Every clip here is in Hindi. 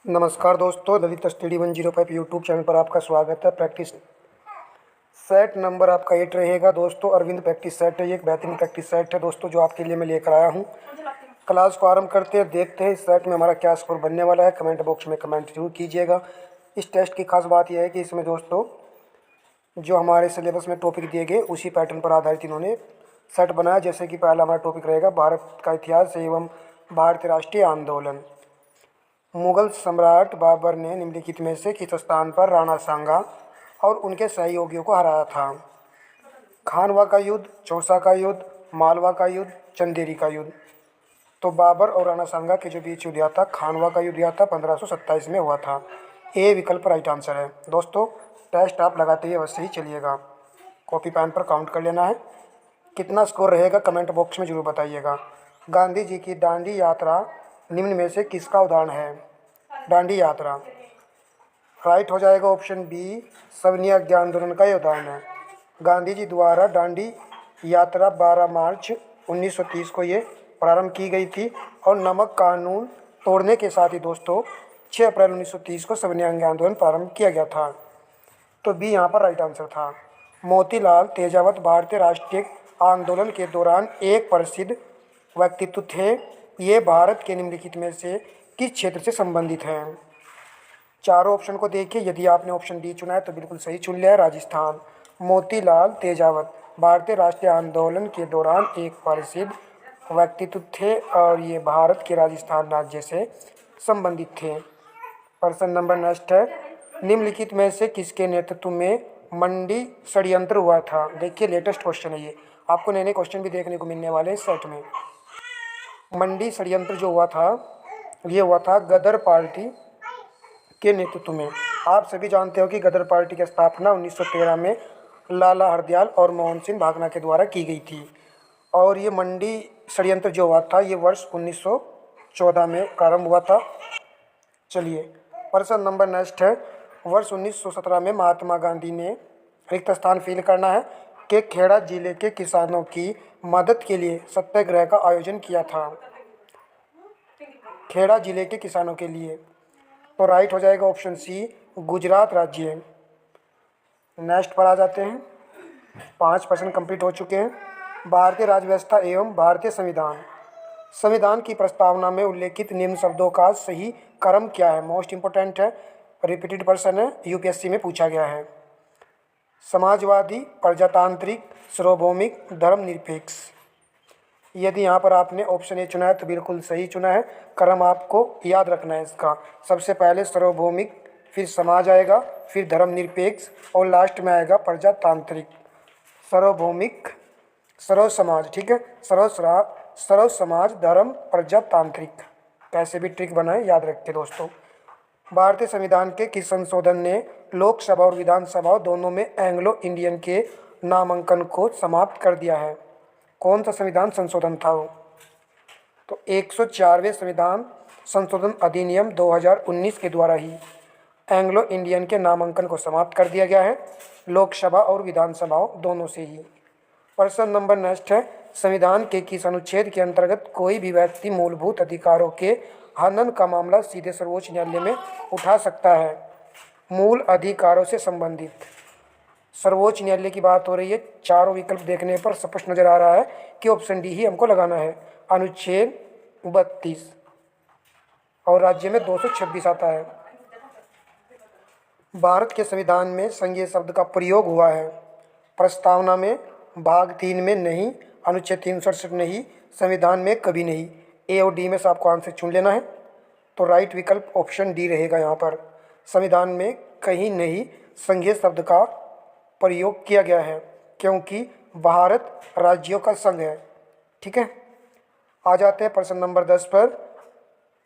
नमस्कार दोस्तों, ललित स्टडी 105 यूट्यूब चैनल पर आपका स्वागत है। प्रैक्टिस सेट नंबर आपका 8 रहेगा दोस्तों। अरविंद प्रैक्टिस सेट है, ये एक बेहतरीन प्रैक्टिस सेट है दोस्तों जो आपके लिए मैं लेकर आया हूँ। क्लास को आरंभ करते हैं, देखते हैं इस सेट में हमारा क्या स्कोर बनने वाला है। कमेंट बॉक्स में कमेंट जरूर कीजिएगा। इस टेस्ट की खास बात यह है कि इसमें दोस्तों जो हमारे सिलेबस में टॉपिक दिए गए उसी पैटर्न पर आधारित इन्होंने सेट बनाया। जैसे कि पहला हमारा टॉपिक रहेगा भारत का इतिहास एवं भारतीय राष्ट्रीय आंदोलन। मुगल सम्राट बाबर ने निम्नलिखित में से किस स्थान पर राणा सांगा और उनके सहयोगियों को हराया था? खानवा का युद्ध, चौसा का युद्ध, मालवा का युद्ध, चंदेरी का युद्ध। तो बाबर और राणा सांगा के जो बीच युद्ध हुआ था, खानवा का युद्ध हुआ था, 1527 में हुआ था। ए विकल्प राइट आंसर है दोस्तों। टेस्ट आप लगाते ही अवश्य ही चलिएगा। कॉपी पेन पर काउंट कर लेना है। कितना स्कोर रहेगा कमेंट बॉक्स में जरूर बताइएगा। गांधी जी की दांडी यात्रा निम्न में से किसका उदाहरण है? दांडी यात्रा राइट हो जाएगा ऑप्शन बी, सविनय अज्ञा आंदोलन का ये उदाहरण है। गांधी जी द्वारा दांडी यात्रा 12 मार्च 1930 को ये प्रारंभ की गई थी और नमक कानून तोड़ने के साथ ही दोस्तों 6 अप्रैल 1930 को सविनय अज्ञा आंदोलन प्रारंभ किया गया था। तो बी यहाँ पर राइट आंसर था। मोतीलाल तेजावत भारतीय राष्ट्रीय आंदोलन के दौरान एक प्रसिद्ध व्यक्तित्व थे। ये भारत के निम्नलिखित में से किस क्षेत्र से संबंधित हैं? चारों ऑप्शन को देखिए। यदि आपने ऑप्शन डी चुना है तो बिल्कुल सही चुन लिया है, राजस्थान। मोतीलाल तेजावत भारतीय राष्ट्रीय आंदोलन के दौरान एक प्रसिद्ध व्यक्तित्व थे और ये भारत के राजस्थान राज्य से संबंधित थे। प्रश्न नंबर नेक्स्ट है, निम्नलिखित में से किसके नेतृत्व में मंडी षड्यंत्र हुआ था? देखिए लेटेस्ट क्वेश्चन है ये, आपको नए नए क्वेश्चन भी देखने को मिलने वाले हैं इस सेट में। मंडी षड्यंत्र जो हुआ था ये हुआ था गदर पार्टी के नेतृत्व में। आप सभी जानते हो कि गदर पार्टी की स्थापना 1913 में लाला हरदयाल और मोहन सिंह भागना के द्वारा की गई थी और ये मंडी षड्यंत्र जो हुआ था ये वर्ष 1914 में प्रारंभ हुआ था। चलिए प्रश्न नंबर नेक्स्ट है, वर्ष 1917 में महात्मा गांधी ने रिक्त स्थान फिल करना है कि खेड़ा जिले के किसानों की मदद के लिए सत्याग्रह का आयोजन किया था। खेड़ा जिले के किसानों के लिए तो राइट हो जाएगा ऑप्शन सी, गुजरात राज्य। नेक्स्ट पर आ जाते हैं। 5% कंप्लीट हो चुके हैं। भारतीय राज्य व्यवस्था एवं भारतीय संविधान। संविधान की प्रस्तावना में उल्लेखित निम्न शब्दों का सही क्रम क्या है? मोस्ट इंपोर्टेंट है, रिपीटेड प्रश्न है, यूपीएससी में पूछा गया है। समाजवादी, प्रजातांत्रिक, सार्वभौमिक, धर्मनिरपेक्ष। यदि यहाँ पर आपने ऑप्शन ए चुना है तो बिल्कुल सही चुना है। क्रम आपको याद रखना है इसका। सबसे पहले सार्वभौमिक, फिर समाज आएगा, फिर धर्मनिरपेक्ष और लास्ट में आएगा प्रजातांत्रिक। सार्वभौमिक, सर्व समाज, ठीक है, सर्व समाज, धर्म, प्रजातांत्रिक। कैसे भी ट्रिक बनाए याद रखते दोस्तों। भारतीय संविधान के किस संशोधन ने लोकसभा और विधानसभा दोनों में एंग्लो इंडियन के नामांकन को समाप्त कर दिया है? कौन सा संविधान संशोधन था वो? तो 104वें संविधान संशोधन अधिनियम 2019 के द्वारा ही एंग्लो इंडियन के नामांकन को समाप्त कर दिया गया है, लोकसभा और विधानसभाओं दोनों से ही। प्रश्न नंबर नेक्स्ट है, संविधान के किस अनुच्छेद के अंतर्गत कोई भी व्यक्ति मूलभूत अधिकारों के हनन का मामला सीधे सर्वोच्च न्यायालय में उठा सकता है? मूल अधिकारों से संबंधित सर्वोच्च न्यायालय की बात हो रही है। चारों विकल्प देखने पर स्पष्ट नजर आ रहा है कि ऑप्शन डी ही हमको लगाना है। अनुच्छेद 32 और राज्य में 226 आता है। भारत के संविधान में संघीय शब्द का प्रयोग हुआ है। प्रस्तावना में, भाग 3 में नहीं, अनुच्छेद 368 नहीं, संविधान में कभी नहीं। ए और डी में से आपको आंसर चुन लेना है। तो राइट विकल्प ऑप्शन डी रहेगा। यहाँ पर संविधान में कहीं नहीं संघीय शब्द का प्रयोग किया गया है क्योंकि भारत राज्यों का संघ है, ठीक है। आ जाते हैं प्रश्न नंबर 10 पर।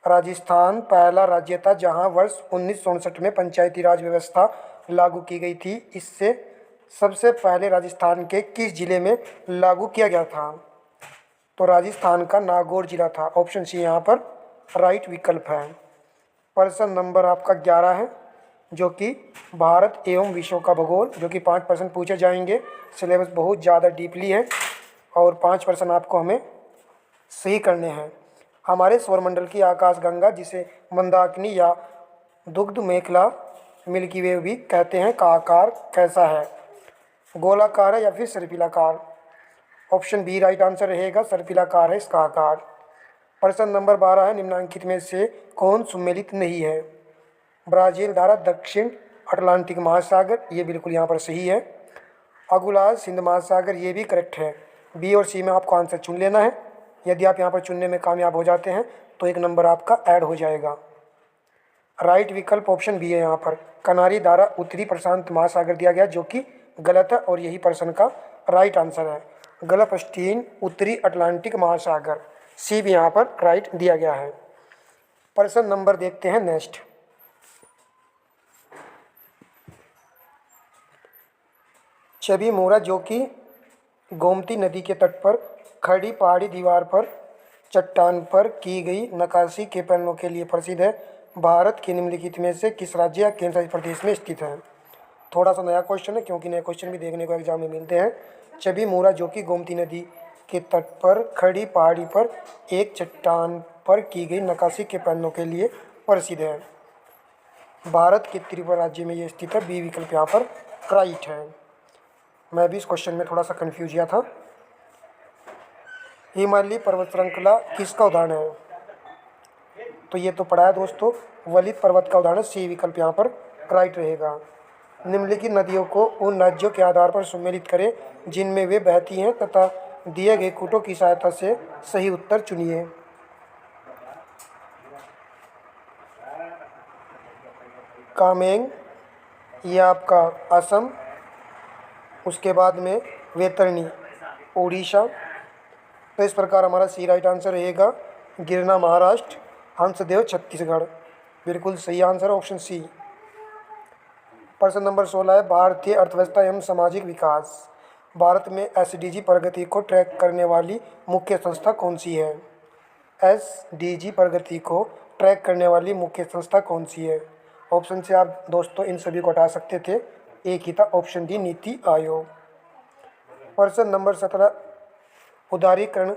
राजस्थान पहला राज्य था जहां वर्ष 1959 में पंचायती राज व्यवस्था लागू की गई थी। इससे सबसे पहले राजस्थान के किस जिले में लागू किया गया था? तो राजस्थान का नागौर जिला था। ऑप्शन सी यहाँ पर राइट विकल्प है। प्रश्न नंबर आपका 11 है जो कि भारत एवं विश्व का भूगोल, जो कि 5% पूछे जाएंगे। सिलेबस बहुत ज़्यादा डीपली है और 5% आपको हमें सही करने हैं। हमारे सौरमंडल की आकाशगंगा जिसे मंदाकिनी या दुग्ध मेखला मिल्की वे भी कहते हैं का आकार कैसा है, गोलाकार है या फिर सर्पिलाकार। ऑप्शन बी राइट आंसर रहेगा, सर्पिलाकार है इसका आकार। प्रश्न नंबर 12 है, निम्नलिखित में से कौन सुमेलित नहीं है। ब्राज़ील द्वारा दक्षिण अटलांटिक महासागर, ये बिल्कुल यहाँ पर सही है। अगुलाज सिंध महासागर, ये भी करेक्ट है। बी और सी में आपको आंसर चुन लेना है। यदि आप यहाँ पर चुनने में कामयाब हो जाते हैं तो एक नंबर आपका ऐड हो जाएगा। राइट विकल्प ऑप्शन बी है यहाँ पर। कनारी द्वारा उत्तरी प्रशांत महासागर दिया गया, जो कि गलत है और यही प्रश्न का राइट आंसर है। गल्फस्टीन उत्तरी अटलांटिक महासागर, सी भी यहाँ पर राइट दिया गया है। प्रश्न नंबर देखते हैं नेक्स्ट। छवि मोरा, जो कि गोमती नदी के तट पर खड़ी पहाड़ी दीवार पर चट्टान पर की गई नक्काशी के पैनलों के लिए प्रसिद्ध है, भारत के निम्नलिखित में से किस राज्य या केंद्र शासित प्रदेश में स्थित है। थोड़ा सा नया क्वेश्चन है, क्योंकि नए क्वेश्चन भी देखने को एग्जाम में मिलते हैं। छवि मोरा, जो कि गोमती नदी के तट पर खड़ी पहाड़ी पर एक चट्टान पर की गई नक्काशी के पैनलों के लिए प्रसिद्ध है, भारत के त्रिपुरा राज्य में ये स्थित है। बी विकल्प यहाँ पर राइट है। मैं भी इस क्वेश्चन में थोड़ा सा कंफ्यूज किया था। हिमालय पर्वत श्रृंखला किसका उदाहरण है, तो ये तो पढ़ा है दोस्तों, वलित पर्वत का उदाहरण। सी विकल्प यहाँ पर राइट रहेगा। निम्नलिखित नदियों को उन राज्यों के आधार पर सम्मिलित करें जिनमें वे बहती हैं तथा दिए गए कूटों की सहायता से सही उत्तर चुनिए। कामेंग, ये आपका असम, उसके बाद में वैतरणी उड़ीसा। तो इस प्रकार हमारा सी राइट आंसर रहेगा। गिरना महाराष्ट्र, हंसदेव छत्तीसगढ़, बिल्कुल सही आंसर ऑप्शन सी। प्रश्न नंबर 16 है, भारतीय अर्थव्यवस्था एवं सामाजिक विकास, भारत में एसडीजी प्रगति को ट्रैक करने वाली मुख्य संस्था कौन सी है। एसडीजी प्रगति को ट्रैक करने वाली मुख्य संस्था कौन सी है। ऑप्शन से आप दोस्तों इन सभी को हटा सकते थे, एक ही था ऑप्शन डी नीति आयोग। प्रश्न नंबर 17, उदारीकरण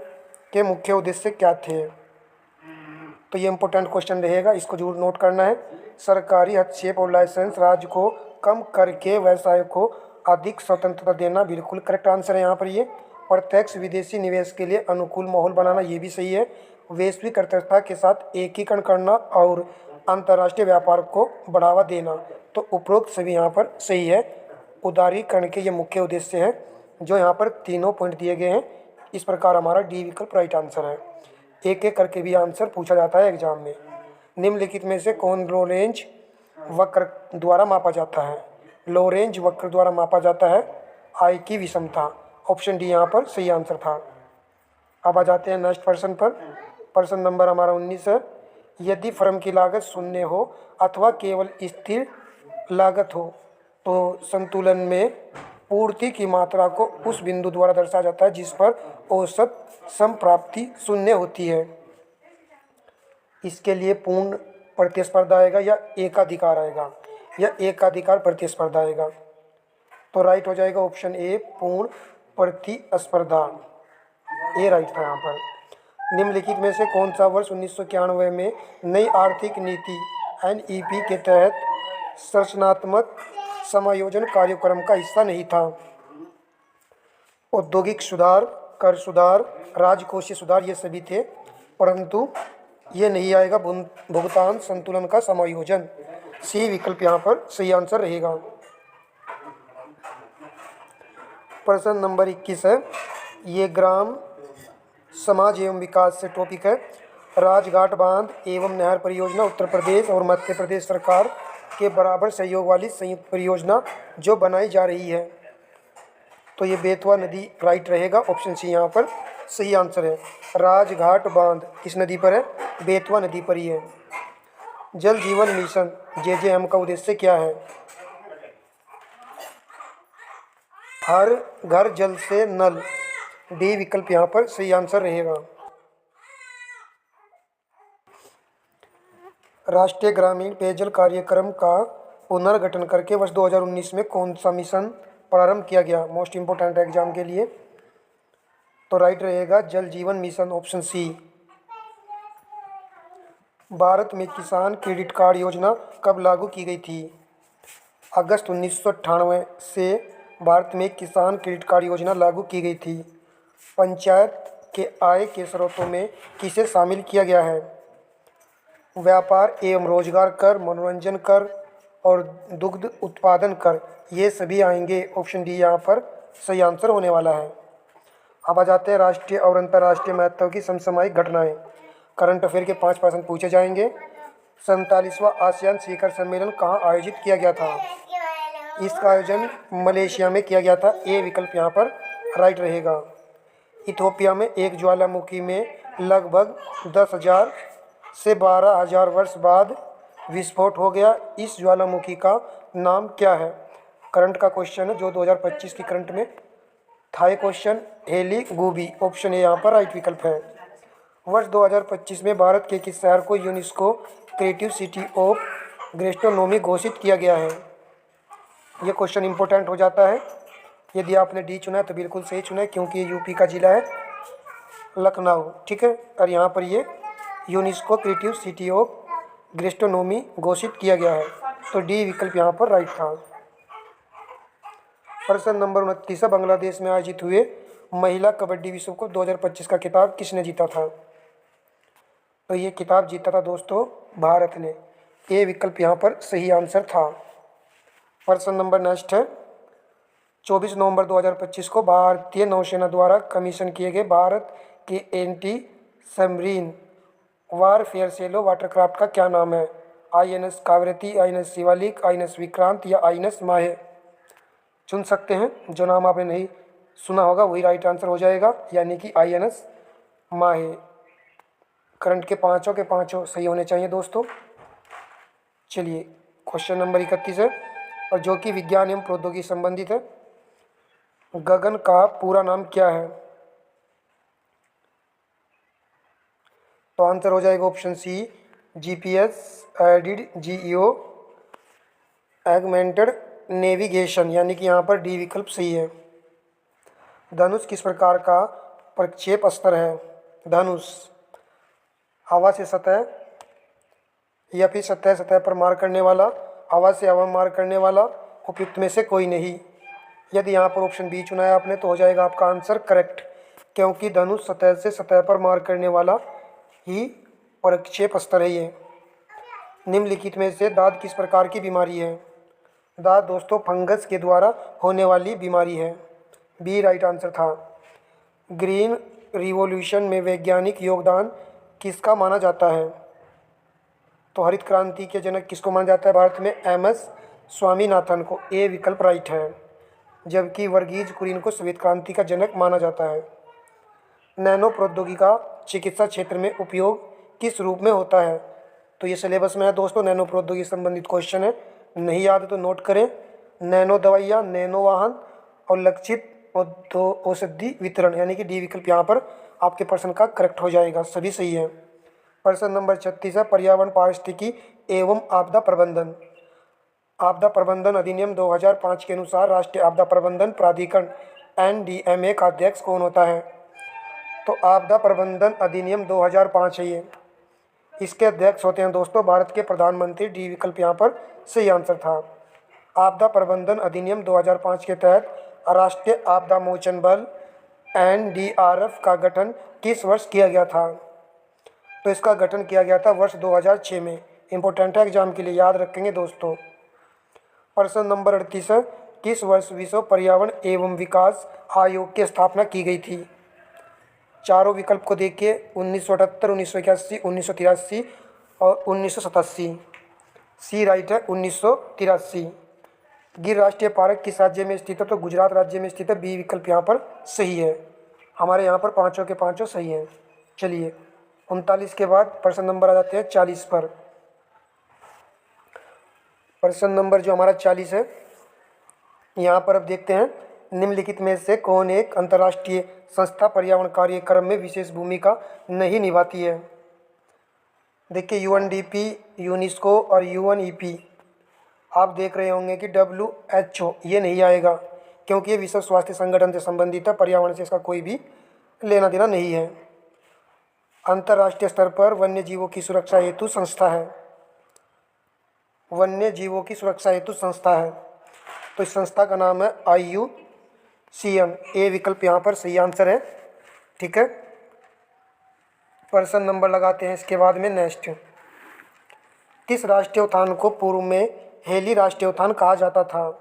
के मुख्य उद्देश्य क्या थे, तो ये इंपॉर्टेंट क्वेश्चन रहेगा, इसको जरूर नोट करना है। सरकारी हस्तक्षेप और लाइसेंस राज को कम करके व्यवसाय को अधिक स्वतंत्रता देना, बिल्कुल करेक्ट आंसर है यहाँ पर ये। प्रत्यक्ष विदेशी निवेश के लिए अनुकूल माहौल बनाना, ये भी सही है। वैश्विक अर्थव्यवस्था के साथ एकीकरण करना और अंतर्राष्ट्रीय व्यापार को बढ़ावा देना, तो उपरोक्त सभी यहाँ पर सही है। उदारीकरण के ये मुख्य उद्देश्य है, जो यहाँ पर तीनों पॉइंट दिए गए हैं। इस प्रकार हमारा डी विकल्प राइट आंसर है। एक एक करके भी आंसर पूछा जाता है एग्जाम में। निम्नलिखित में से कौन लोरेंज वक्र द्वारा मापा जाता है। लोरेंज वक्र द्वारा मापा जाता है आय की विषमता, ऑप्शन डी यहाँ पर सही आंसर था। अब आ जाते हैं नेक्स्ट प्रश्न पर। प्रश्न नंबर हमारा 19 है, यदि फर्म की लागत शून्य हो अथवा केवल स्थिर लागत हो तो संतुलन में पूर्ति की मात्रा को उस बिंदु द्वारा दर्शाया जाता है जिस पर औसत समप्राप्ति शून्य होती है। इसके लिए पूर्ण प्रतिस्पर्धा आएगा या एकाधिकार आएगा, या एकाधिकार प्रतिस्पर्धा आएगा। तो राइट हो जाएगा ऑप्शन ए पूर्ण प्रतिस्पर्धा, ए राइट था यहाँ पर। निम्नलिखित में से कौन सा वर्ष 1991 में नई आर्थिक नीति एनईपी के तहत संरचनात्मक समायोजन कार्यक्रम का हिस्सा नहीं था। औद्योगिक सुधार, कर सुधार, राजकोषीय सुधार, ये सभी थे, परंतु ये नहीं आएगा भुगतान संतुलन का समायोजन। सी विकल्प यहाँ पर सही आंसर रहेगा। प्रश्न नंबर 21 है, ये ग्राम समाज एवं विकास से टॉपिक है। राजघाट बांध एवं नहर परियोजना उत्तर प्रदेश और मध्य प्रदेश सरकार के बराबर सहयोग वाली संयुक्त परियोजना जो बनाई जा रही है, तो ये बेतवा नदी राइट रहेगा, ऑप्शन सी यहाँ पर सही आंसर है। राजघाट बांध किस नदी पर है, बेतवा नदी पर ही है। जल जीवन मिशन जेजेएम का उद्देश्य क्या है। हर घर जल से नल, डी विकल्प यहाँ पर सही आंसर रहेगा। राष्ट्रीय ग्रामीण पेयजल कार्यक्रम का पुनर्गठन करके वर्ष 2019 में कौन सा मिशन प्रारंभ किया गया, मोस्ट इम्पोर्टेंट एग्जाम के लिए, तो राइट रहेगा जल जीवन मिशन, ऑप्शन सी। भारत में किसान क्रेडिट कार्ड योजना कब लागू की गई थी? अगस्त 1998 से भारत में किसान क्रेडिट कार्ड योजना लागू की गई थी। पंचायत के आय के स्रोतों में किसे शामिल किया गया है? व्यापार एवं रोजगार कर, मनोरंजन कर और दुग्ध उत्पादन कर, ये सभी आएंगे। ऑप्शन डी यहाँ पर सही आंसर होने वाला है। अब आ जाते हैं राष्ट्रीय और अंतर्राष्ट्रीय महत्व की समसामयिक घटनाएं। करंट अफेयर के 5 प्रश्न पूछे जाएंगे। 47वां आसियान शिखर सम्मेलन कहाँ आयोजित किया गया था? इसका आयोजन मलेशिया में किया गया था। ए विकल्प यहाँ पर राइट रहेगा। इथोपिया में एक ज्वालामुखी में लगभग 10,000 से 12,000 वर्ष बाद विस्फोट हो गया। इस ज्वालामुखी का नाम क्या है? करंट का क्वेश्चन है जो 2025 की करंट में था। ये क्वेश्चन हेली गुबी। ऑप्शन ए यहाँ पर राइट विकल्प है। वर्ष 2025 में भारत के किस शहर को UNESCO creative city of gastronomy घोषित किया गया है? ये क्वेश्चन इंपॉर्टेंट हो जाता है। यदि आपने डी चुना है तो बिल्कुल सही चुना है, क्योंकि ये यूपी का जिला है लखनऊ, ठीक है। और यहाँ पर ये UNESCO creative city of gastronomy घोषित किया गया है, तो डी विकल्प यहाँ पर राइट था। प्रश्न नंबर 29 बांग्लादेश में आयोजित हुए महिला कबड्डी विश्व कप 2025 का खिताब किसने जीता था? तो ये खिताब जीता था दोस्तों भारत ने। ए विकल्प यहाँ पर सही आंसर था। प्रश्न नंबर नेक्स्ट है 24 नवंबर 2025 को भारतीय नौसेना द्वारा कमीशन किए गए भारत के एंटी सबमरीन वारफेयर सेलो वाटरक्राफ्ट का क्या नाम है? INS Kaveri, INS Shivalik, INS Vikrant या INS माहे? चुन सकते हैं। जो नाम आपने नहीं सुना होगा वही राइट आंसर हो जाएगा, यानी कि INS माहे। करंट के पाँचों सही होने चाहिए दोस्तों। चलिए क्वेश्चन नंबर 31 है और जो कि विज्ञान एवं प्रौद्योगिकी संबंधित है। गगन का पूरा नाम क्या है? तो आंसर हो जाएगा option C GPS aided GEO augmented navigation, यानी कि यहाँ पर डी विकल्प सही है। धनुष किस प्रकार का प्रक्षेप अस्त्र है? धनुष हवा से सतह या फिर सतह पर मार करने वाला, हवा से हवा मार करने वाला, उपयुक्त में से कोई नहीं। यदि यहाँ पर ऑप्शन बी चुना है आपने तो हो जाएगा आपका आंसर करेक्ट, क्योंकि धनुष सतह से सतह पर मार करने वाला ही प्रक्षेप अस्त्र है ये। निम्नलिखित में से दाद किस प्रकार की बीमारी है? दाद दोस्तों फंगस के द्वारा होने वाली बीमारी है। बी राइट आंसर था। ग्रीन रिवॉल्यूशन में वैज्ञानिक योगदान किसका माना जाता है? तो हरित क्रांति के जनक किसको माना जाता है भारत में? MS स्वामीनाथन को। ए विकल्प राइट है। जबकि वर्गीज कुरियन को श्वेत क्रांति का जनक माना जाता है। नैनो प्रौद्योगिकी का चिकित्सा क्षेत्र में उपयोग किस रूप में होता है? तो ये सिलेबस में है दोस्तों, नैनो प्रौद्योगिकी संबंधित क्वेश्चन है, नहीं याद तो नोट करें। नैनो दवाइयाँ, नैनो वाहन और लक्षित औषधि वितरण, यानी कि डी विकल्प यहाँ पर आपके प्रश्न का करेक्ट हो जाएगा। सभी सही है। प्रश्न नंबर 36 है पर्यावरण पारिस्थितिकी एवं आपदा प्रबंधन। आपदा प्रबंधन अधिनियम 2005 के अनुसार राष्ट्रीय आपदा प्रबंधन प्राधिकरण NDMA का अध्यक्ष कौन होता है? तो आपदा प्रबंधन अधिनियम 2005 है ये। इसके अध्यक्ष होते हैं दोस्तों भारत के प्रधानमंत्री। डी विकल्प यहाँ पर सही आंसर था। आपदा प्रबंधन अधिनियम 2005 के तहत राष्ट्रीय आपदा मोचन बल NDRF का गठन किस वर्ष किया गया था? तो इसका गठन किया गया था वर्ष 2006 में। इंपॉर्टेंट है, एग्जाम के लिए याद रखेंगे दोस्तों। प्रश्न नंबर 38 है किस वर्ष विश्व पर्यावरण एवं विकास आयोग की स्थापना की गई थी? चारों विकल्प को देखिए 1978, 1981, 1983 और 1987। सी राइट है 1983। गिर राष्ट्रीय पार्क किस राज्य में स्थित है? तो गुजरात राज्य में स्थित है। बी विकल्प यहाँ पर सही है। हमारे यहाँ पर पाँचों के पाँचों सही हैं। चलिए 39 के बाद प्रश्न नंबर आ जाते हैं 40 पर। प्रश्न नंबर जो हमारा 40 है यहाँ पर अब देखते हैं निम्नलिखित में से कौन एक अंतर्राष्ट्रीय संस्था पर्यावरण कार्यक्रम में विशेष भूमिका नहीं निभाती है? देखिए UNDP, यूनेस्को और UNEP। आप देख रहे होंगे कि WHO ये नहीं आएगा, क्योंकि ये विश्व स्वास्थ्य संगठन से संबंधित है। पर्यावरण से इसका कोई भी लेना देना नहीं है। अंतर्राष्ट्रीय स्तर पर वन्य जीवों की सुरक्षा हेतु संस्था है। वन्य जीवों की सुरक्षा हेतु संस्था है, तो इस संस्था का नाम है IUCN। ए विकल्प यहाँ पर सही आंसर है। ठीक है, पर्सन नंबर लगाते हैं इसके बाद में। नेक्स्ट, किस राष्ट्रीय उद्यान को पूर्व में हेली राष्ट्रीय उद्यान कहा जाता था?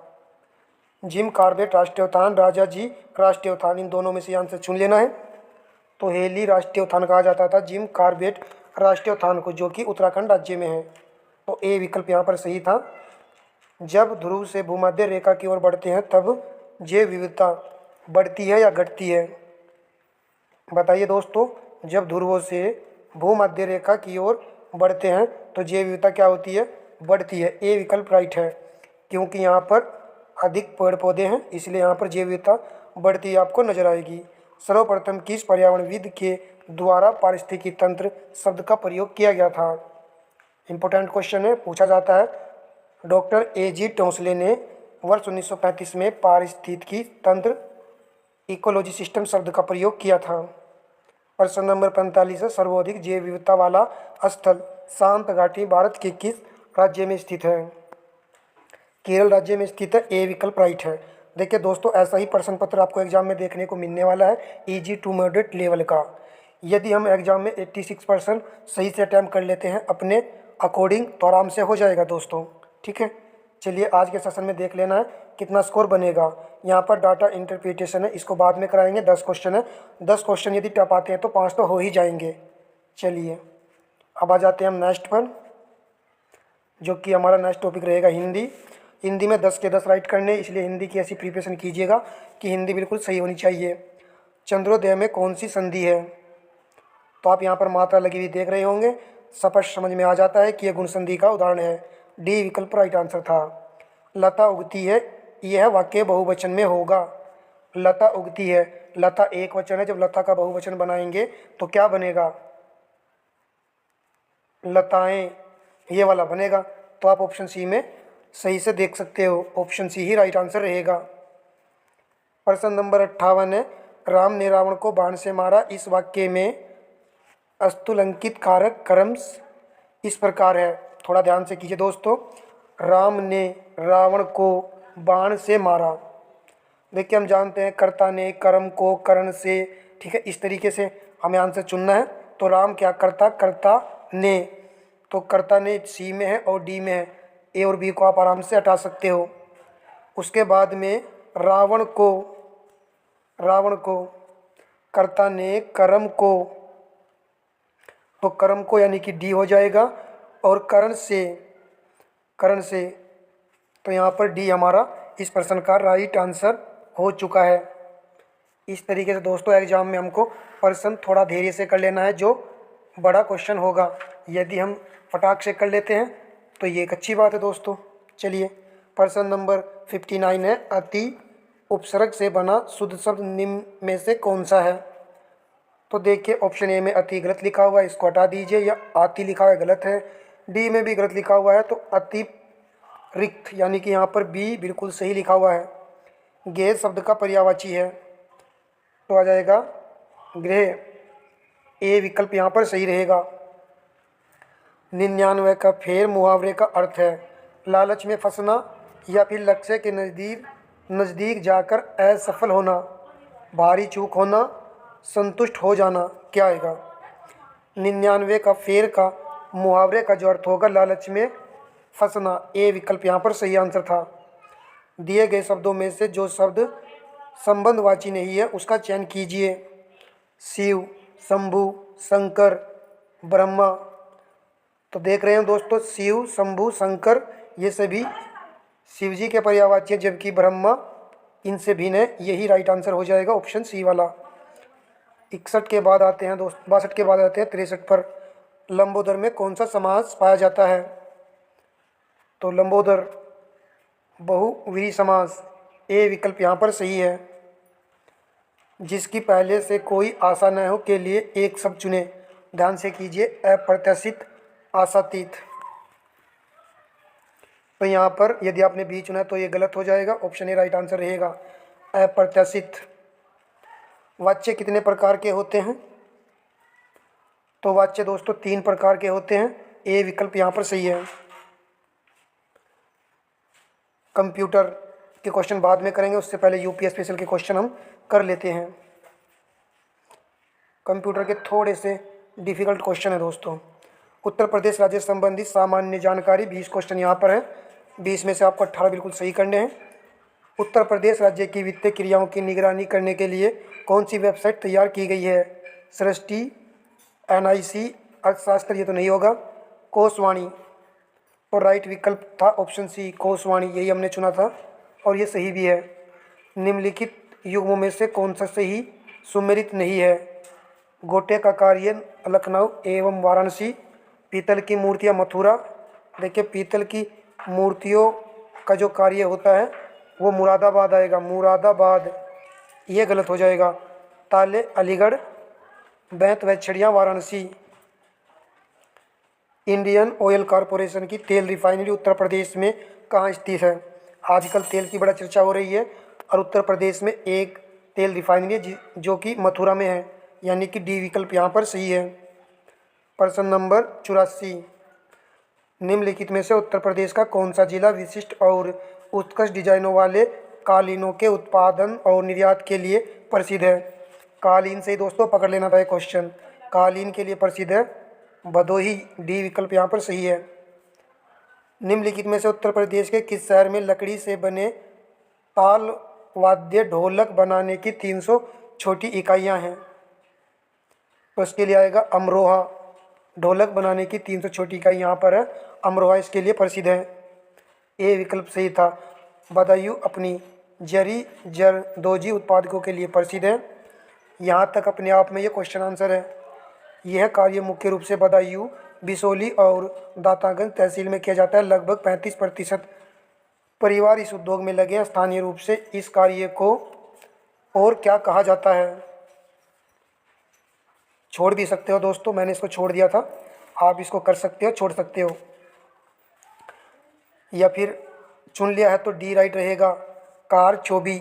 जिम कॉर्बेट राष्ट्रीय उद्यान, राजाजी राष्ट्रीय उद्यान, इन दोनों में से आंसर चुन लेना है। तो हेली राष्ट्रीय उद्यान कहा जाता था जिम कॉर्बेट राष्ट्रीय उद्यान को, जो कि उत्तराखंड राज्य में है। तो ए विकल्प यहाँ पर सही था। जब ध्रुव से भूमध्य रेखा की ओर बढ़ते हैं तब जैव विविधता बढ़ती है या घटती है? बताइए दोस्तों, जब ध्रुवों से भूमध्य रेखा की ओर बढ़ते हैं तो जैव विविधता क्या होती है? बढ़ती है। ए विकल्प राइट है, क्योंकि यहाँ पर अधिक पेड़ पौधे हैं, इसलिए यहाँ पर जैव विविधता बढ़ती आपको नजर आएगी। सर्वप्रथम किस पर्यावरणविद के द्वारा पारिस्थितिकी तंत्र शब्द का प्रयोग किया गया था? इंपॉर्टेंट क्वेश्चन है, पूछा जाता है। Doctor A.G. टोंसले ने वर्ष 1935 में पारिस्थितिकी तंत्र इकोलॉजी सिस्टम शब्द का प्रयोग किया था। प्रश्न नंबर 45 है, सर्वाधिक जैव विविधता वाला स्थल शांत घाटी भारत के किस राज्य में स्थित है? केरल राज्य में स्थित है। ए विकल्प राइट है। देखिए दोस्तों, ऐसा ही प्रश्न पत्र आपको एग्जाम में देखने को मिलने वाला है, इजी टू मॉडरेट लेवल का। यदि हम एग्जाम में 86% सही से अटैम्प्ट कर लेते हैं अपने अकॉर्डिंग, तो आराम से हो जाएगा दोस्तों। ठीक है, चलिए आज के सेशन में देख लेना है कितना स्कोर बनेगा। यहाँ पर डाटा इंटरप्रिटेशन है, इसको बाद में कराएंगे। 10 क्वेश्चन है, 10 क्वेश्चन यदि टप आते हैं तो 5 तो हो ही जाएंगे। चलिए अब आ जाते हैं हम नेक्स्ट पर, जो कि हमारा नेक्स्ट टॉपिक रहेगा हिंदी। हिंदी में 10 के 10 राइट करने, इसलिए हिंदी की ऐसी प्रिपरेशन कीजिएगा कि हिंदी बिल्कुल सही होनी चाहिए। चंद्रोदय में कौन सी संधि है? तो आप यहाँ पर मात्रा लगी हुई देख रहे होंगे, स्पष्ट समझ में आ जाता है कि यह गुण संधि का उदाहरण है। डी विकल्प राइट आंसर था। लता उगती है, यह वाक्य बहुवचन में होगा। लता उगती है, लता एक वचन है, जब लता का बहुवचन बनाएंगे तो क्या बनेगा? लताएं, ये वाला बनेगा। तो आप ऑप्शन सी में सही से देख सकते हो, ऑप्शन सी ही राइट आंसर रहेगा। प्रश्न नंबर 58 है, राम ने रावण को बाण से मारा, इस वाक्य में अस्तुलंकित कारक क्रमश इस प्रकार है। थोड़ा ध्यान से कीजिए दोस्तों, राम ने रावण को बाण से मारा। देखिए हम जानते हैं कर्ता ने कर्म को करण से, ठीक है, इस तरीके से हमें आंसर चुनना है। तो राम क्या करता? कर्ता ने, तो कर्ता ने सी में है और डी में है। ए और बी को आप आराम से हटा सकते हो। उसके बाद में रावण को कर्ता ने कर्म को, तो कर्म को यानी कि डी हो जाएगा, और करण से तो यहाँ पर डी हमारा इस प्रश्न का राइट आंसर हो चुका है। इस तरीके से दोस्तों एग्जाम में हमको प्रश्न थोड़ा धैर्य से कर लेना है, जो बड़ा क्वेश्चन होगा। यदि हम फटाक से कर लेते हैं तो ये एक अच्छी बात है दोस्तों। चलिए प्रश्न नंबर 59 है, अति उपसर्ग से बना शुद्ध शब्द निम्न में से कौन सा है? तो देखिए ऑप्शन ए में अति गलत लिखा हुआ है, इसको हटा दीजिए, या आति लिखा हुआ है गलत है। डी में भी गलत लिखा हुआ है, तो अति रिक्त यानी कि यहाँ पर बी बिल्कुल सही लिखा हुआ है। गैर शब्द का पर्यायवाची है, तो आ जाएगा गृह। ए विकल्प यहाँ पर सही रहेगा। 99 का फेर मुहावरे का अर्थ है लालच में फंसना या फिर लक्ष्य के नज़दीक जाकर असफल होना, भारी चूक होना, संतुष्ट हो जाना। क्या आएगा? 99 का फेर का मुहावरे का जो अर्थ होगा लालच में फंसना। ए विकल्प यहाँ पर सही आंसर था। दिए गए शब्दों में से जो शब्द संबंधवाची नहीं है उसका चयन कीजिए। शिव, शंभु, शंकर, ब्रह्मा। तो देख रहे हैं दोस्तों, शिव, शंभु, शंकर ये सभी शिव जी के पर्यायवाची हैं, जबकि ब्रह्मा इनसे भिन्न है। यही राइट आंसर हो जाएगा, ऑप्शन सी वाला। 61 के बाद आते हैं दोस्त, 62 के बाद आते हैं 63 पर। लंबोदर में कौन सा समास पाया जाता है? तो लंबोदर बहुव्रीहि समास। ए विकल्प यहाँ पर सही है। जिसकी पहले से कोई आशा न हो के लिए एक शब्द चुने। ध्यान से कीजिए, अप्रत्याशित, आशातीत। तो यहाँ पर यदि आपने बी चुना तो ये गलत हो जाएगा, ऑप्शन ए राइट आंसर रहेगा, अप्रत्याशित। वाच्य कितने प्रकार के होते हैं? तो वाच्य दोस्तों 3 प्रकार के होते हैं, ए विकल्प यहाँ पर सही है। कंप्यूटर के क्वेश्चन बाद में करेंगे, उससे पहले यूपी स्पेशल के क्वेश्चन हम कर लेते हैं। कंप्यूटर के थोड़े से डिफिकल्ट क्वेश्चन है दोस्तों। उत्तर प्रदेश राज्य से संबंधित सामान्य जानकारी 20 क्वेश्चन यहाँ पर है। 20 में से आपको 18 बिल्कुल सही करने हैं। उत्तर प्रदेश राज्य की वित्तीय क्रियाओं की निगरानी करने के लिए कौन सी वेबसाइट तैयार की गई है? सृष्टि, NIC, अर्थशास्त्र, ये तो नहीं होगा, कोशवाणी। और राइट विकल्प था ऑप्शन सी, कोशवाणी, यही हमने चुना था और ये सही भी है। निम्नलिखित युग्मों में से कौन सा सही सुमेलित नहीं है? गोटे का कार्य लखनऊ एवं वाराणसी, पीतल की मूर्तियाँ मथुरा। देखिए पीतल की मूर्तियों का जो कार्य होता है वो मुरादाबाद आएगा, मुरादाबाद, ये गलत हो जाएगा। ताले अलीगढ़, बैंत व छड़ियाँ वाराणसी। इंडियन ऑयल कॉरपोरेशन की तेल रिफाइनरी उत्तर प्रदेश में कहाँ स्थित है? आजकल तेल की बड़ा चर्चा हो रही है और उत्तर प्रदेश में एक तेल रिफाइनरी है जो कि मथुरा में है, यानी कि डी विकल्प यहाँ पर सही है। प्रश्न नंबर 84, निम्नलिखित में से उत्तर प्रदेश का कौन सा जिला विशिष्ट और उत्कृष्ट डिजाइनों वाले कालीनों के उत्पादन और निर्यात के लिए प्रसिद्ध है? कालीन से ही दोस्तों पकड़ लेना था ये क्वेश्चन। कालीन के लिए प्रसिद्ध है भदोही, डी विकल्प यहाँ पर सही है। निम्नलिखित में से उत्तर प्रदेश के किस शहर में लकड़ी से बने ताल वाद्य ढोलक बनाने की 300 छोटी इकाइयाँ हैं? तो इसके लिए आएगा अमरोहा। ढोलक बनाने की 300 छोटी इकाई यहाँ पर है, अमरोहा इसके लिए प्रसिद्ध है। ए विकल्प सही था। बदायूं अपनी जरी जरदोजी उत्पादकों के लिए प्रसिद्ध है। यहाँ तक अपने आप में ये क्वेश्चन आंसर है। यह कार्य मुख्य रूप से बदायूं, बिसोली और दातागंज तहसील में किया जाता है। लगभग 35% परिवार इस उद्योग में लगे हैं। स्थानीय रूप से इस कार्य को और क्या कहा जाता है? छोड़ भी सकते हो दोस्तों, मैंने इसको छोड़ दिया था, आप इसको कर सकते हो, छोड़ सकते हो, या फिर चुन लिया है तो डी राइट रहेगा, कार चौबी।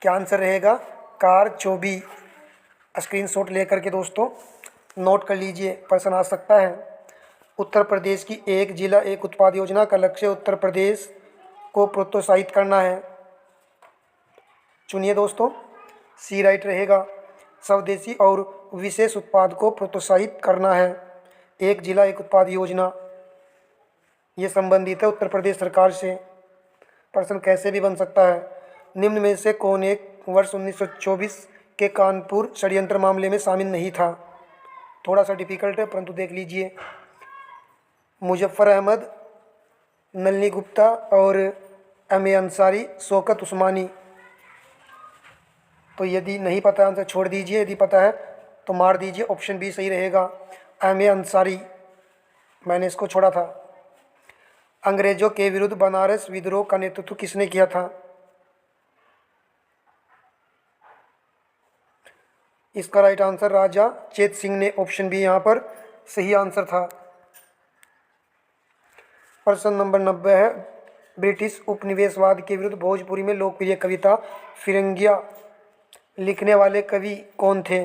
क्या आंसर रहेगा? कार चौबी। स्क्रीनशॉट लेकर के दोस्तों नोट कर लीजिए, प्रश्न आ सकता है। उत्तर प्रदेश की एक जिला एक उत्पाद योजना का लक्ष्य उत्तर प्रदेश को प्रोत्साहित करना है। चुनिए दोस्तों, सी राइट रहेगा, स्वदेशी और विशेष उत्पाद को प्रोत्साहित करना है। एक जिला एक उत्पाद योजना ये संबंधित है उत्तर प्रदेश सरकार से। प्रश्न कैसे भी बन सकता है। निम्न में से कौन एक वर्ष 1924 के कानपुर षड्यंत्र मामले में शामिल नहीं था? थोड़ा सा डिफिकल्ट है परंतु देख लीजिए। मुजफ्फर अहमद, नलिनी गुप्ता और M.A. अंसारी, शौकत उस्मानी। तो यदि नहीं पता आंसर छोड़ दीजिए, यदि पता है तो मार दीजिए। ऑप्शन बी सही रहेगा, M.A. अंसारी, मैंने इसको छोड़ा था। अंग्रेजों के विरुद्ध बनारस विद्रोह का नेतृत्व किसने किया था? इसका राइट आंसर राजा चेत सिंह ने, ऑप्शन बी यहाँ पर सही आंसर था। प्रश्न नंबर 90 है, ब्रिटिश उपनिवेशवाद के विरुद्ध भोजपुरी में लोकप्रिय कविता फिरंगिया लिखने वाले कवि कौन थे?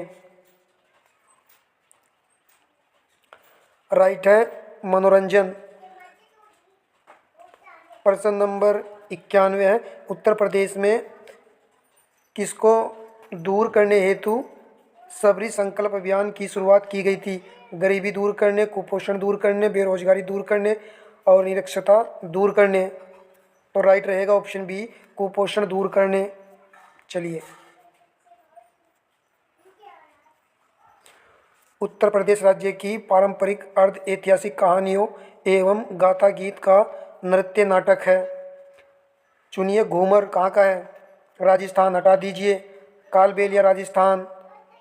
राइट है मनोरंजन। प्रश्न नंबर 91 है, उत्तर प्रदेश में किसको दूर करने हेतु सबरी संकल्प अभियान की शुरुआत की गई थी? गरीबी दूर करने, कुपोषण दूर करने, बेरोजगारी दूर करने और निरक्षरता दूर करने। तो राइट रहेगा ऑप्शन बी, कुपोषण दूर करने। चलिए, उत्तर प्रदेश राज्य की पारंपरिक अर्ध ऐतिहासिक कहानियों एवं गाथा गीत का नृत्य नाटक है। चुनिए, घूमर कहाँ का है? राजस्थान, हटा दीजिए। कालबेलिया राजस्थान।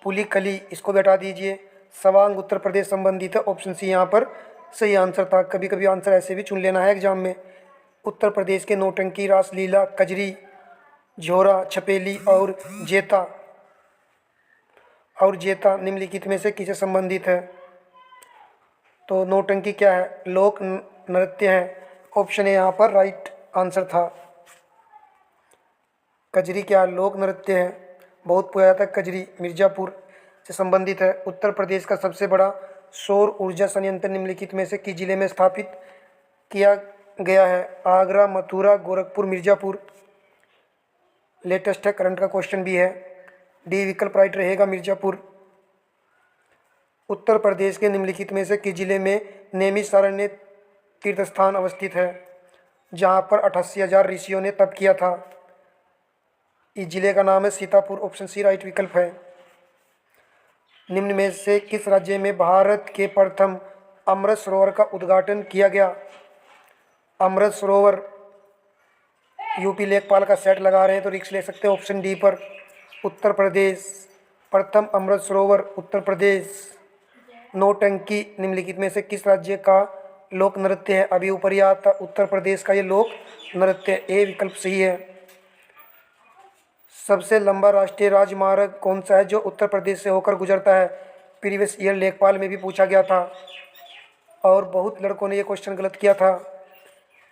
पुलिकली, इसको भी हटा दीजिए। सवांग उत्तर प्रदेश संबंधित है, ऑप्शन सी यहाँ पर सही आंसर था। कभी कभी आंसर ऐसे भी चुन लेना है एग्जाम में। उत्तर प्रदेश के नौटंकी, रासलीला, कजरी, झोरा, छपेली और जेता निम्नलिखित में से किससे संबंधित है? तो नौटंकी क्या है? लोक नृत्य है, ऑप्शन ए यहाँ पर राइट आंसर था। कजरी क्या? लोक नृत्य है, बहुत पुराना था कजरी, मिर्ज़ापुर। से संबंधित है। उत्तर प्रदेश का सबसे बड़ा सौर ऊर्जा संयंत्र निम्नलिखित में से किस जिले में स्थापित किया गया है? आगरा, मथुरा, गोरखपुर, मिर्ज़ापुर। लेटेस्ट है, करंट का क्वेश्चन भी है। डी विकल्प राइट रहेगा, मिर्ज़ापुर। उत्तर प्रदेश के निम्नलिखित में से किस जिले में नैमिषारण्य तीर्थ स्थान अवस्थित है, जहाँ पर 88,000 ऋषियों ने तप किया था? इस जिले का नाम है सीतापुर। ऑप्शन सी राइट विकल्प है। निम्न में से किस राज्य में भारत के प्रथम अमृत सरोवर का उद्घाटन किया गया? अमृत सरोवर, यूपी लेखपाल का सेट लगा रहे हैं तो रिक्स ले सकते हैं ऑप्शन डी पर। उत्तर प्रदेश, प्रथम अमृत सरोवर उत्तर प्रदेश। नौटंकी निम्नलिखित में से किस राज्य का लोक नृत्य है? अभी ऊपर ही आता, उत्तर प्रदेश का ये लोक नृत्य। ए विकल्प सही है। सबसे लंबा राष्ट्रीय राजमार्ग कौन सा है जो उत्तर प्रदेश से होकर गुजरता है? प्रीवियस ईयर लेखपाल में भी पूछा गया था और बहुत लड़कों ने ये क्वेश्चन गलत किया था।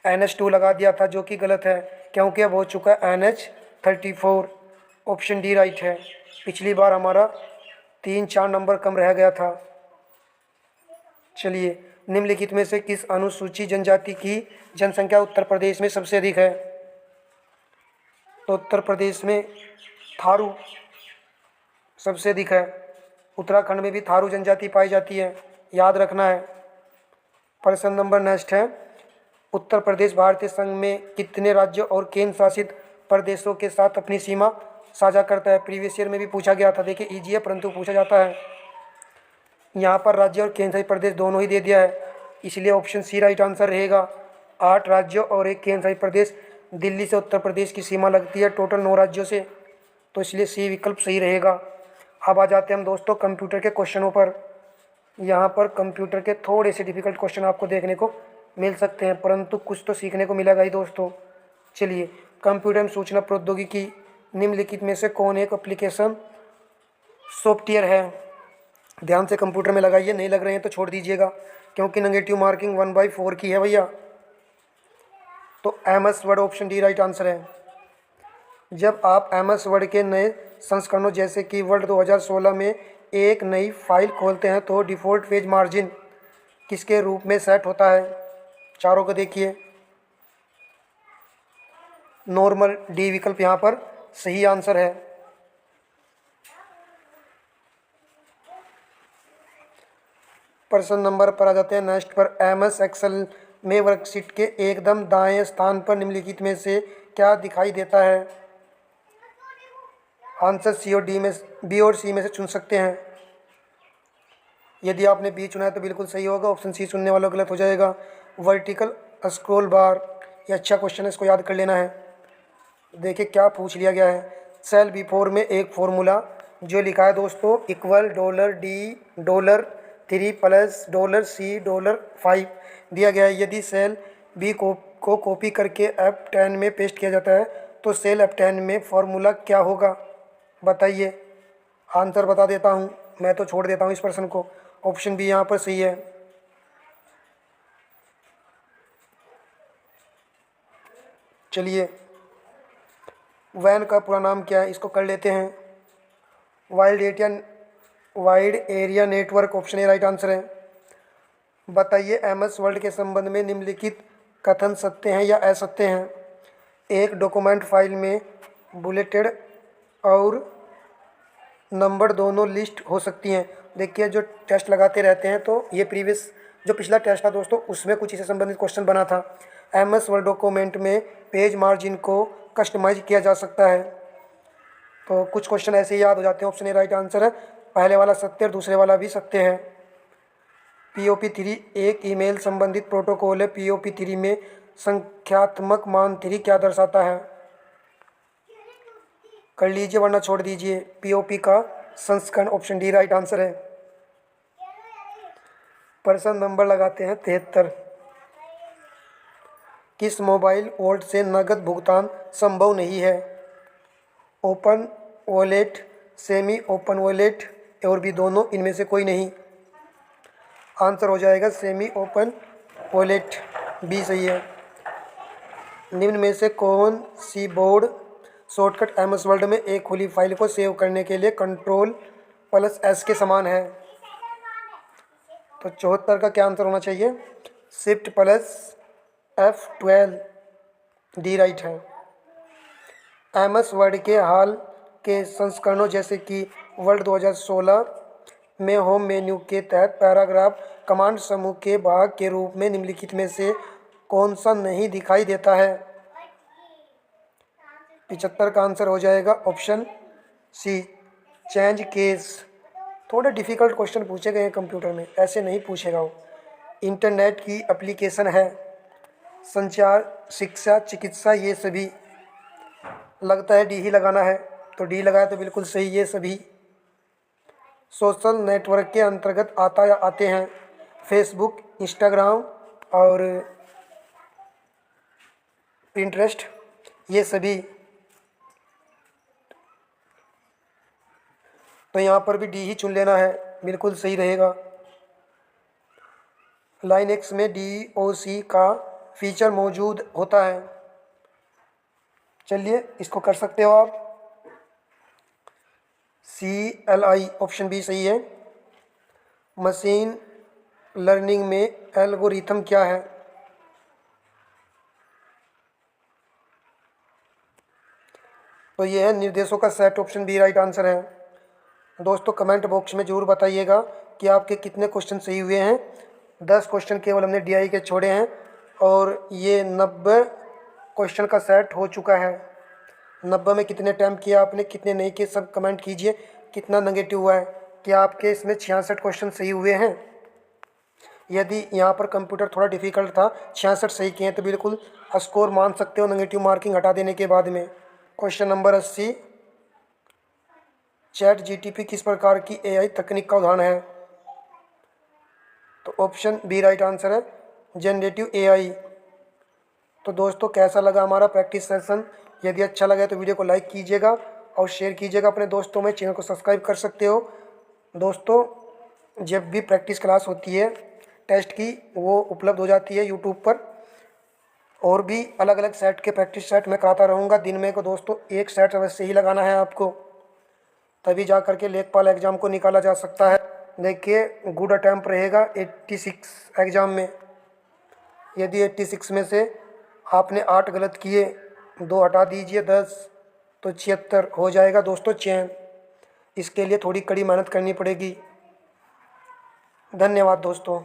NH2 लगा दिया था, जो कि गलत है क्योंकि अब हो चुका है NH34। ऑप्शन डी राइट है। पिछली बार हमारा 3-4 नंबर कम रह गया था। चलिए, निम्नलिखित में से किस अनुसूचित जनजाति की जनसंख्या उत्तर प्रदेश में सबसे अधिक है? तो उत्तर प्रदेश में थारू सबसे अधिक है। उत्तराखंड में भी थारू जनजाति पाई जाती है, याद रखना है। प्रश्न नंबर नेक्स्ट है, उत्तर प्रदेश भारतीय संघ में कितने राज्यों और केंद्र शासित प्रदेशों के साथ अपनी सीमा साझा करता है? प्रीवियस ईयर में भी पूछा गया था। देखिए ईजी है परंतु पूछा जाता है। यहाँ पर राज्य और केंद्र शासित प्रदेश दोनों ही दे दिया है, इसलिए ऑप्शन सी राइट आंसर रहेगा। 8 राज्यों और एक केंद्र शासित प्रदेश। दिल्ली से उत्तर प्रदेश की सीमा लगती है टोटल 9 राज्यों से, तो इसलिए सी विकल्प सही रहेगा। अब आ जाते हैं हम दोस्तों कंप्यूटर के क्वेश्चनों पर। यहाँ पर कंप्यूटर के थोड़े से डिफिकल्ट क्वेश्चन आपको देखने को मिल सकते हैं, परंतु कुछ तो सीखने को मिलेगा ही दोस्तों। चलिए, कंप्यूटर एवं सूचना प्रौद्योगिकी निम्नलिखित में से कौन एक एप्लीकेशन सॉफ्टवेयर है? ध्यान से कंप्यूटर में लगाइए, नहीं लग रहे हैं तो छोड़ दीजिएगा क्योंकि नेगेटिव मार्किंग 1/4 की है भैया। तो MS word, option D right answer है। जब आप MS वर्ड के नए संस्करणों जैसे कि वर्ड 2016 में एक नई फाइल खोलते हैं तो डिफ़ॉल्ट पेज मार्जिन किसके रूप में सेट होता है? चारों को देखिए। नॉर्मल, डी विकल्प यहाँ पर सही आंसर है। प्रश्न नंबर पर आ जाते हैं नेक्स्ट पर। MS एक्सेल में वर्कशीट के एकदम दाएं स्थान पर निम्नलिखित में से क्या दिखाई देता है? आंसर सी और डी में, बी और सी में से चुन सकते हैं। यदि आपने बी चुना है तो बिल्कुल सही होगा, ऑप्शन सी चुनने वाला गलत हो जाएगा। वर्टिकल स्क्रॉल बार, ये अच्छा क्वेश्चन है, इसको याद कर लेना है। देखिए क्या पूछ लिया गया है। सेल B4 में एक फॉर्मूला जो लिखा है दोस्तों इक्वल $D3 प्लस $C5 दिया गया है। यदि सेल बी को कॉपी करके F10 में पेस्ट किया जाता है तो सेल F10 में फॉर्मूला क्या होगा? बताइए। आंसर बता देता हूँ, मैं तो छोड़ देता हूँ इस प्रश्न को। ऑप्शन बी यहाँ पर सही है। चलिए, वैन का पूरा नाम क्या है इसको कर लेते हैं। Wide area network, option A right answer है। बताइए MS वर्ड के संबंध में निम्नलिखित कथन सत्य हैं या असत्य हैं? एक डॉक्यूमेंट फाइल में बुलेटेड और नंबर दोनों लिस्ट हो सकती हैं। देखिए जो टेस्ट लगाते रहते हैं तो ये प्रीवियस जो पिछला टेस्ट था दोस्तों उसमें कुछ इससे संबंधित क्वेश्चन बना था। MS वर्ड डॉक्यूमेंट में पेज मार्जिन को कस्टमाइज किया जा सकता है, तो कुछ क्वेश्चन ऐसे ही याद हो जाते हैं। ऑप्शन ए राइट आंसर है। पहले वाला सत्य और दूसरे वाला भी सत्य है। POP3 एक ईमेल संबंधित प्रोटोकॉल है। POP3 में संख्यात्मक मान 3 क्या दर्शाता है? कर लीजिए वरना छोड़ दीजिए। POP का संस्करण, ऑप्शन डी राइट आंसर है। प्रश्न नंबर लगाते हैं 73। किस मोबाइल वॉलेट से नकद भुगतान संभव नहीं है? Open wallet, semi open wallet और भी दोनों, इनमें से कोई नहीं। आंसर हो जाएगा सेमी ओपन वॉलेट, बी सही है। निम्न में से कौन सी बोर्ड शॉर्टकट MS वर्ड में एक खुली फाइल को सेव करने के लिए कंट्रोल प्लस एस के समान है। तो 74 का क्या आंसर होना चाहिए? Shift plus F12 D right है। MS वर्ड के हाल के संस्करणों जैसे कि वर्ड 2016 में होम मेन्यू के तहत पैराग्राफ कमांड समूह के भाग के रूप में निम्नलिखित में से कौन सा नहीं दिखाई देता है? 75 का आंसर हो जाएगा ऑप्शन सी, चेंज केस। थोड़े डिफ़िकल्ट क्वेश्चन पूछे गए हैं कंप्यूटर में, ऐसे नहीं पूछेगा वो। इंटरनेट की एप्लीकेशन है, संचार, शिक्षा, चिकित्सा, ये सभी। लगता है डी ही लगाना है, तो डी लगाया तो बिल्कुल सही, ये सभी। सोशल नेटवर्क के अंतर्गत आते हैं फेसबुक, इंस्टाग्राम और पिंटरेस्ट, ये सभी। तो यहाँ पर भी डी ही चुन लेना है, बिल्कुल सही रहेगा। लाइन एक्स में DOC का फीचर मौजूद होता है। चलिए इसको कर सकते हो आप। CLI ऑप्शन बी सही है। मशीन लर्निंग में एल्गोरिथम क्या है? तो ये है निर्देशों का set, option B right answer है। दोस्तों कमेंट बॉक्स में ज़रूर बताइएगा कि आपके कितने क्वेश्चन सही हुए हैं। 10 क्वेश्चन केवल हमने DI के छोड़े हैं और ये 90 क्वेश्चन का सेट हो चुका है। 90 में कितने अटैम्प्ट किया आपने, कितने नहीं किए, सब कमेंट कीजिए। कितना नेगेटिव हुआ है, क्या आपके इसमें 66 क्वेश्चन सही हुए हैं? यदि यहाँ पर कंप्यूटर थोड़ा डिफिकल्ट था, 66 सही किए हैं, तो बिल्कुल स्कोर मान सकते हो नेगेटिव मार्किंग हटा देने के बाद में। क्वेश्चन नंबर 80, ChatGPT किस प्रकार की AI तकनीक का उदाहरण है? तो ऑप्शन बी राइट आंसर है, जनरेटिव AI। तो दोस्तों कैसा लगा हमारा प्रैक्टिस सेशन? यदि अच्छा लगा तो वीडियो को लाइक कीजिएगा और शेयर कीजिएगा अपने दोस्तों में। चैनल को सब्सक्राइब कर सकते हो। दोस्तों जब भी प्रैक्टिस क्लास होती है टेस्ट की, वो उपलब्ध हो जाती है यूट्यूब पर। और भी अलग अलग सेट के प्रैक्टिस सेट मैं कराता रहूँगा दिन में को। दोस्तों एक सेट अवश्य ही लगाना है आपको, तभी जा करके लेखपाल एग्ज़ाम को निकाला जा सकता है। देखिए गुड अटैम्प्ट रहेगा 86 एग्ज़ाम में। यदि 86 में से आपने 8 गलत किए, 2 हटा दीजिए, 10, तो 76 हो जाएगा दोस्तों चयन। इसके लिए थोड़ी कड़ी मेहनत करनी पड़ेगी। धन्यवाद दोस्तों।